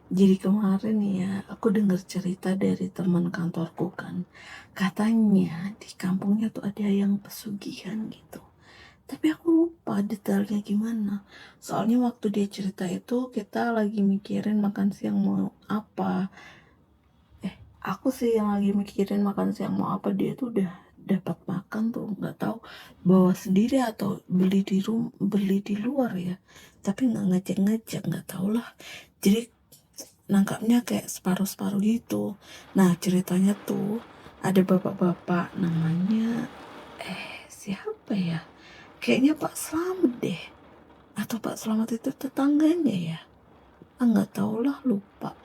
Jadi kemarin ya, aku dengar cerita dari teman kantorku kan. Katanya di kampungnya tuh ada yang pesugihan gitu. Tapi aku lupa detailnya gimana. Soalnya waktu dia cerita itu kita lagi mikirin makan siang mau apa. Aku sih yang lagi mikirin makan siang mau apa, dia tuh udah dapat makan tuh, nggak tahu bawa sendiri atau beli di luar ya. Tapi nggak ngecek-ngecek, nggak tahu lah. Jadi nangkapnya kayak separuh-separuh gitu. Nah ceritanya tuh ada bapak-bapak namanya siapa ya? Kayaknya Pak Slamet deh. Atau Pak Slamet itu tetangganya ya? Nggak tahu lah, lupa.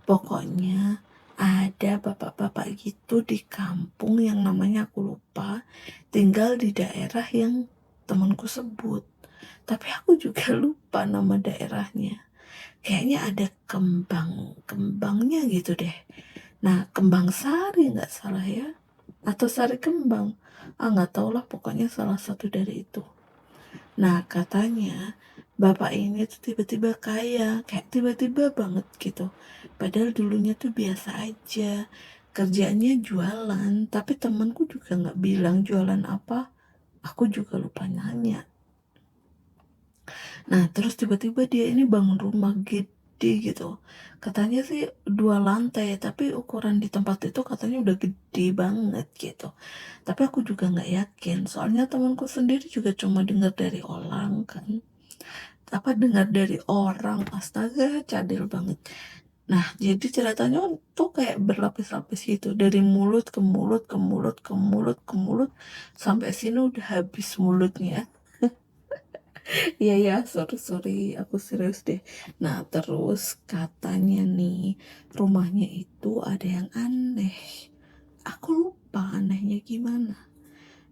Pokoknya ada bapak-bapak gitu di kampung yang namanya aku lupa, tinggal di daerah yang temanku sebut. Tapi aku juga lupa nama daerahnya. Kayaknya ada kembangnya gitu deh. Nah, kembang sari nggak salah ya? Atau sari kembang? Nggak tahu lah, pokoknya salah satu dari itu. Nah, katanya bapak ini tuh tiba-tiba kaya, kayak tiba-tiba banget gitu. Padahal dulunya tuh biasa aja, kerjanya jualan, tapi temanku juga nggak bilang jualan apa, aku juga lupa nanya. Nah, terus tiba-tiba dia ini bangun rumah gede gitu. Katanya sih 2 lantai, tapi ukuran di tempat itu katanya udah gede banget gitu. Tapi aku juga nggak yakin, soalnya temanku sendiri juga cuma dengar dari orang kan. Apa dengar dari orang, astaga cadel banget. Nah jadi ceritanya tuh kayak berlapis-lapis gitu, dari mulut ke mulut ke mulut ke mulut ke mulut, sampai sini udah habis mulutnya. Iya ya, sorry sorry, aku serius deh. Nah terus katanya nih, rumahnya itu ada yang aneh. Aku lupa anehnya gimana,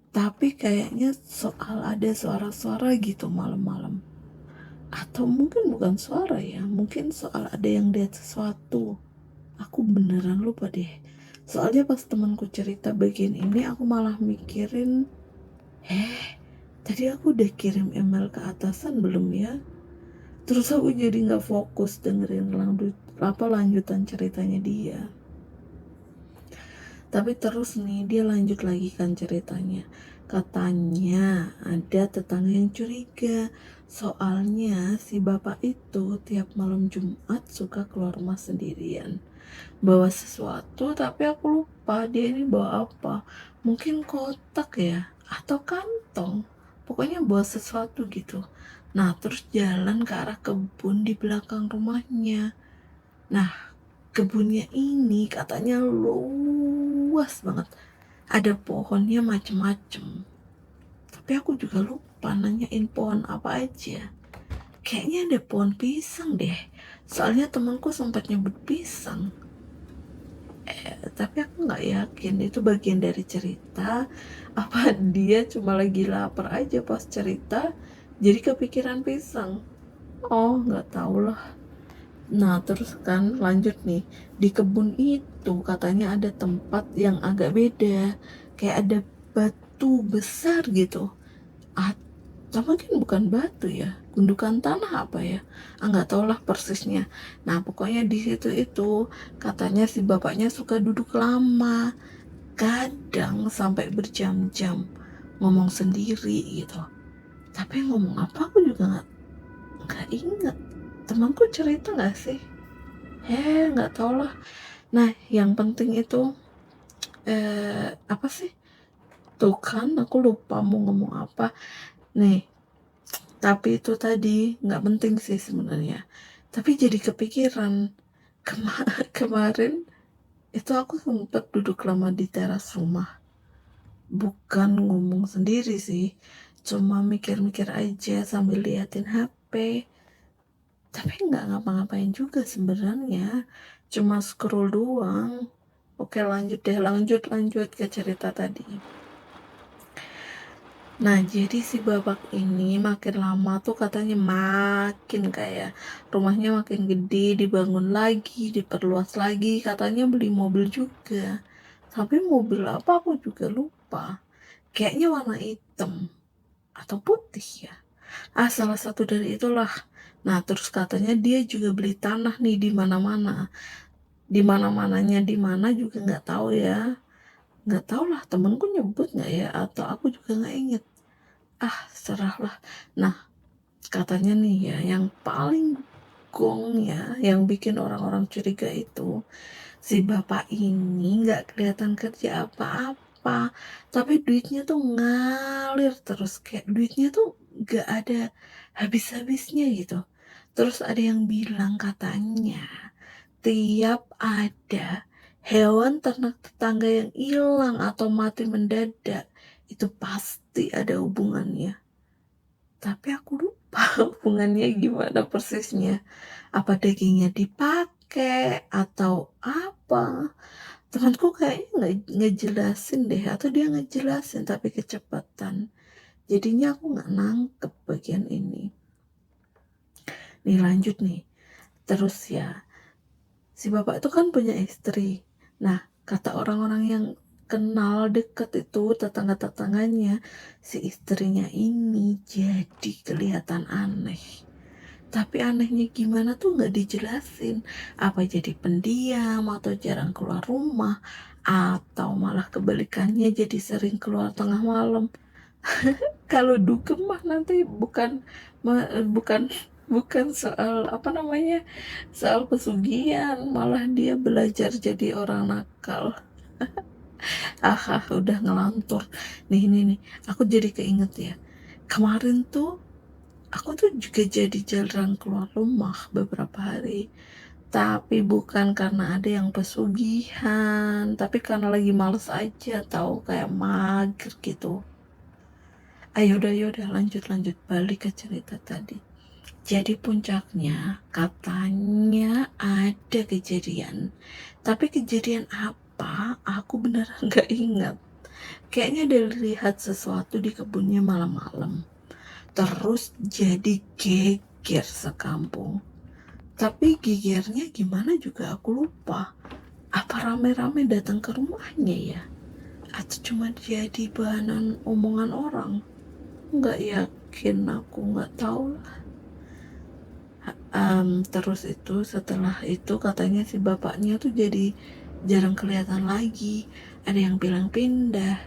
tapi kayaknya soal ada suara-suara gitu malam-malam. Atau mungkin bukan suara ya, mungkin soal ada yang lihat sesuatu. Aku beneran lupa deh. Soalnya pas temanku cerita bagian ini, aku malah mikirin, tadi aku udah kirim email ke atasan belum ya? Terus aku jadi nggak fokus dengerin lanjutan ceritanya dia. Tapi terus nih dia lanjut lagi kan ceritanya. Katanya ada tetangga yang curiga. Soalnya si bapak itu tiap malam Jumat suka keluar rumah sendirian. Bawa sesuatu, tapi aku lupa dia ini bawa apa. Mungkin kotak ya, atau kantong. Pokoknya bawa sesuatu gitu. Nah terus jalan ke arah kebun di belakang rumahnya. Nah, kebunnya ini katanya luas banget. Ada pohonnya macem-macem. Tapi aku juga lupa nanyain pohon apa aja. Kayaknya ada pohon pisang deh. Soalnya temanku sempat nyebut pisang. Tapi aku nggak yakin itu bagian dari cerita. Apa dia cuma lagi lapar aja pas cerita, jadi kepikiran pisang. Oh, nggak tahu lah. Nah, terus kan lanjut nih. Di kebun itu katanya ada tempat yang agak beda. Kayak ada batu besar gitu. Atau mungkin bukan batu ya. Gundukan tanah apa ya? Nggak tau lah persisnya. Nah, pokoknya di situ itu katanya si bapaknya suka duduk lama. Kadang sampai berjam-jam ngomong sendiri gitu. Tapi ngomong apa aku juga nggak inget. Temanku cerita nggak sih? Nggak tau lah. Nah, yang penting itu apa sih? Tuh kan, aku lupa mau ngomong apa. Nih, tapi itu tadi nggak penting sih sebenarnya. Tapi jadi kepikiran kemarin itu aku sempat duduk lama di teras rumah. Bukan ngomong sendiri sih, cuma mikir-mikir aja sambil liatin HP. Tapi nggak ngapa-ngapain juga sebenarnya, cuma scroll doang. Oke lanjut deh, lanjut ke cerita tadi. Nah jadi si bapak ini makin lama tuh katanya makin kayak rumahnya makin gede, dibangun lagi, diperluas lagi, katanya beli mobil juga. Tapi mobil apa aku juga lupa, kayaknya warna hitam atau putih ya. Salah satu dari itulah. Nah, terus katanya dia juga beli tanah nih di mana-mana. Di mana-mananya di mana juga nggak tahu ya. Nggak tahu lah temenku nyebut nggak ya atau aku juga nggak inget. Ah, serahlah. Nah, katanya nih ya, yang paling gong ya, yang bikin orang-orang curiga itu, si bapak ini nggak kelihatan kerja apa-apa, tapi duitnya tuh ngalir terus, kayak duitnya tuh nggak ada habis-habisnya gitu. Terus ada yang bilang katanya, tiap ada hewan ternak tetangga yang hilang atau mati mendadak, itu pasti ada hubungannya. Tapi aku lupa hubungannya gimana persisnya. Apa dagingnya dipakai atau apa? Temanku kayaknya nggak jelasin deh, atau dia ngejelasin tapi kecepatan. Jadinya aku nggak nangkep bagian ini. Nih lanjut nih. Terus ya, si bapak itu kan punya istri. Nah, kata orang-orang yang kenal deket itu, tetangga-tetangganya, si istrinya ini jadi kelihatan aneh. Tapi anehnya gimana tuh nggak dijelasin. Apa jadi pendiam atau jarang keluar rumah, atau malah kebalikannya jadi sering keluar tengah malam. Kalau dugem mah nanti bukan bukan soal apa namanya, soal pesugihan, malah dia belajar jadi orang nakal. Udah ngelantur nih, aku jadi keinget ya, kemarin tuh aku tuh juga jadi jarang keluar rumah beberapa hari, tapi bukan karena ada yang pesugihan, tapi karena lagi males aja, tahu, kayak mager gitu. Yaudah, lanjut, balik ke cerita tadi. Jadi puncaknya katanya ada kejadian, tapi kejadian apa aku beneran gak ingat. Kayaknya ada lihat sesuatu di kebunnya malam-malam, terus jadi geger sekampung. Tapi gegernya gimana juga aku lupa. Apa rame-rame datang ke rumahnya ya, atau cuma jadi bahanan omongan orang? Nggak yakin, aku nggak tahu lah. Terus itu setelah itu katanya si bapaknya tuh jadi jarang kelihatan lagi. Ada yang bilang pindah,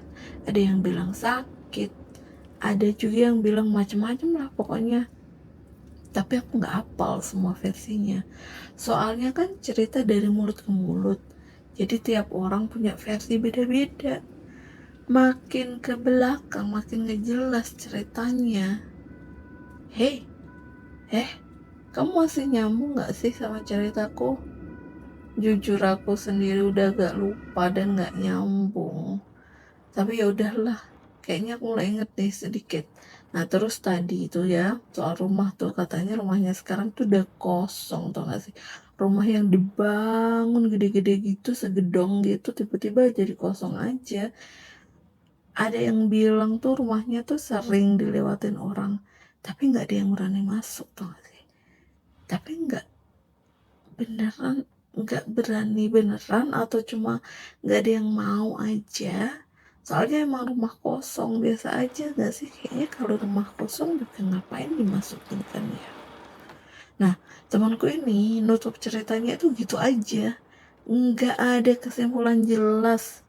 ada yang bilang sakit, ada juga yang bilang macem-macem lah pokoknya. Tapi aku nggak hafal semua versinya. Soalnya kan cerita dari mulut ke mulut, jadi tiap orang punya versi beda-beda. Makin ke belakang makin gak jelas ceritanya. Hei, kamu masih nyambung gak sih sama ceritaku? Jujur aku sendiri udah gak lupa dan gak nyambung. Tapi ya udahlah, kayaknya aku mulai inget nih sedikit. Nah terus tadi itu ya, soal rumah tuh, katanya rumahnya sekarang tuh udah kosong, tau gak sih? Rumah yang dibangun gede-gede gitu, segedong gitu, tiba-tiba jadi kosong aja. Ada yang bilang tuh rumahnya tuh sering dilewatin orang, tapi nggak ada yang berani masuk, tau gak sih? Tapi beneran nggak berani beneran, atau cuma nggak ada yang mau aja. Soalnya emang rumah kosong biasa aja gak sih? Kayaknya kalau rumah kosong juga ngapain dimasukin kan ya. Nah, temanku ini nutup ceritanya itu gitu aja, nggak ada kesimpulan jelas.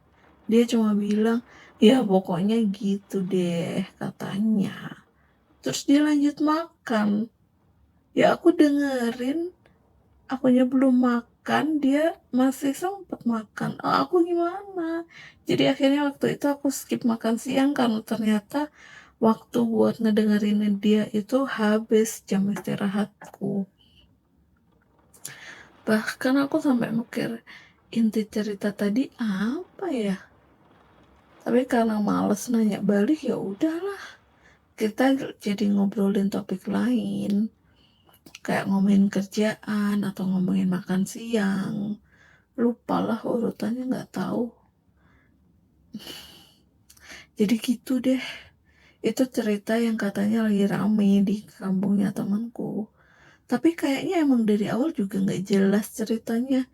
Dia cuma bilang, ya pokoknya gitu deh katanya. Terus dia lanjut makan. Ya aku dengerin, akunya belum makan, dia masih sempet makan. Aku gimana? Jadi akhirnya waktu itu aku skip makan siang karena ternyata waktu buat ngedengerin dia itu habis jam istirahatku. Bahkan aku sampai mikir, inti cerita tadi apa ya? Tapi karena males nanya balik, ya udahlah, kita jadi ngobrolin topik lain, kayak ngomongin kerjaan atau ngomongin makan siang. Lupa lah urutannya, nggak tahu. Jadi gitu deh, itu cerita yang katanya lagi rame di kampungnya temanku. Tapi kayaknya emang dari awal juga nggak jelas ceritanya.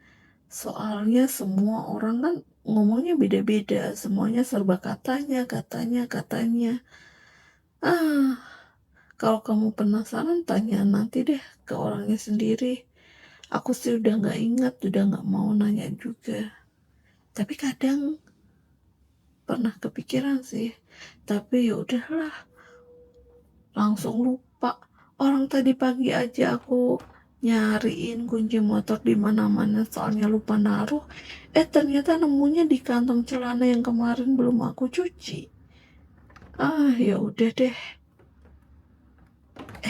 Soalnya semua orang kan ngomongnya beda-beda, semuanya serba katanya. Ah, Kalau kamu penasaran, tanya nanti deh ke orangnya sendiri. Aku sih udah nggak ingat, udah nggak mau nanya juga. Tapi kadang pernah kepikiran sih. Tapi ya udahlah, langsung lupa. Orang tadi pagi aja aku nyariin kunci motor di mana-mana soalnya lupa naruh. Ternyata nemunya di kantong celana yang kemarin belum aku cuci. Ya udah deh.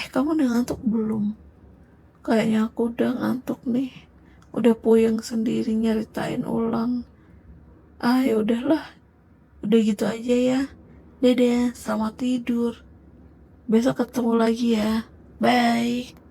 Kamu udah ngantuk belum? Kayaknya aku udah ngantuk nih. Udah puyeng sendiri nyeritain ulang. Ya udahlah. Udah gitu aja ya. Dadah, selamat tidur. Besok ketemu lagi ya. Bye.